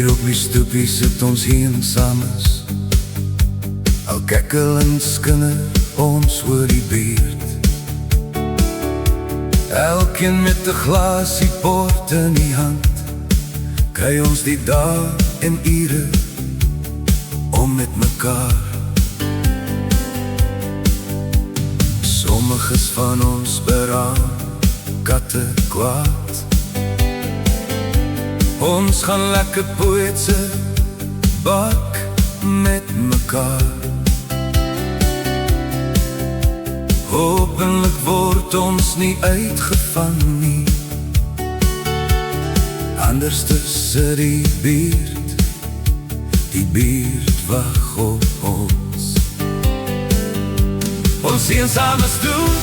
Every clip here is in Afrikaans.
Hier op die stoepie sit ons eensames, al kekkel en skinder ons oor die buurt. Elkeen met 'n glasie port in die hand, kry ons die dae en ure om met mekaar. Sommiges van ons beraam katte kwaad. Ons gaan lekker poëtse bak met mekaar. Hopelik word ons nie uitgevang nie, anders tussen die buurt wag op ons. Ons eensames doen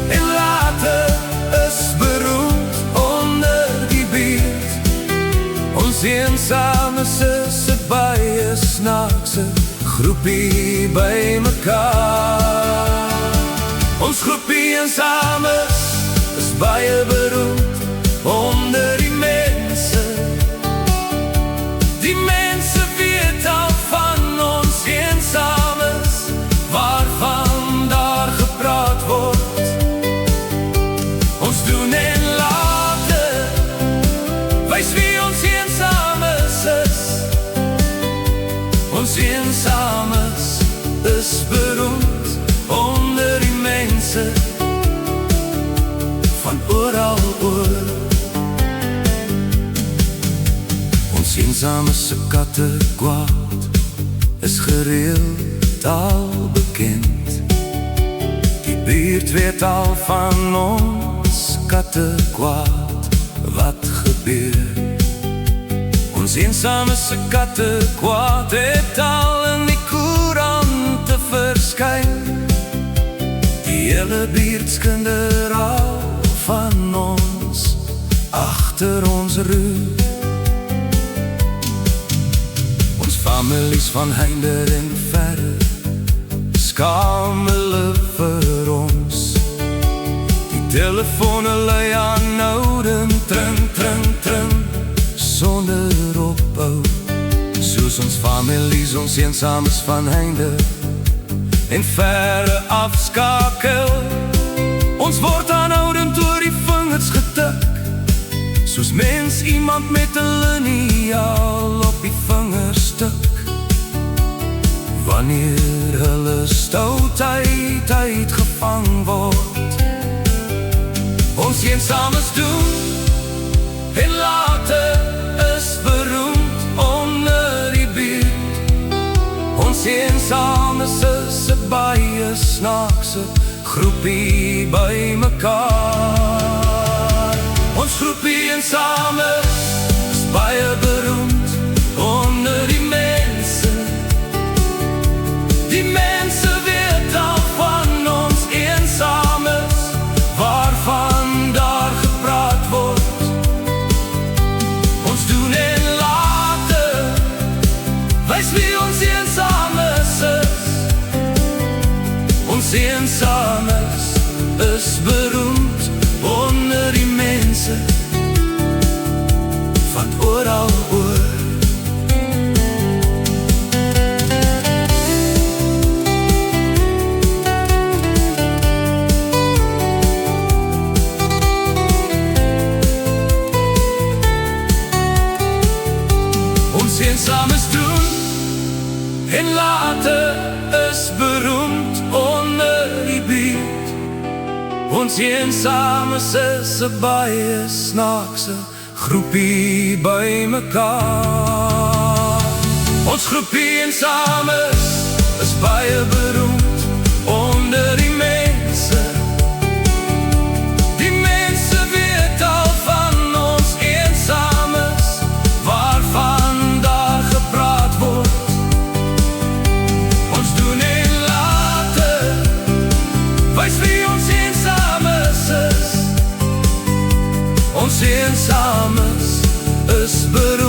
en later is beroemd onder die buurt. Ons eensames is 'n baie snaakse groepie by mekaar. Ons groepie eensames is baie beroemd onder die mense. Die mense weet al van ons eensames, waarvan daar gepraat word. Ons doen en late, wys wie ons eensames is. Ons eensames is beroemd onder die mense van oral oor. Ons eensames se katte kwaad is gereeld al bekend. Die buurt weet al van ons katte kwaad wat gebeur. Ons eensames se katte kwaad het al in die koerante verskyn. Die hele buurt skinder al van ons agter ons roer. Ons families van heinder en verre skaam hulle vir ons. Die telefone lui aanhoudend tring, tring, tring sonder ophou. Soos ons families ons eensames van heinder en verre afskakel. Ons word aanhoudend oor die vingers getik, soos mens iemand met 'n liniaal op die vingerstuk. Wanneer hulle stoutheid uitgevang word. Ons eensames doen en later is beroemd onder die buurt. Ons eensames is 'n baie snaakse groepie by mekaar. Ons groepie eensames is baie beroemd onder die mense. Die mense weet al van ons eensames, waarvan daar gepraat word. Ons doen en later, wys wie ons eensames is. Ons eensames is beroemd onder die mense van oral oor. Ons eensames doen en later is beroemd onder die buurt. Ons eensames is 'n baie snaakse groepie by mekaar. Ons groepie eensames is baie beroemd onder die mense. Die mense weet al van ons eensames, waarvan daar gepraat word. Ons doen en later, wys wie ons eensames is. Ons eensames is beroemd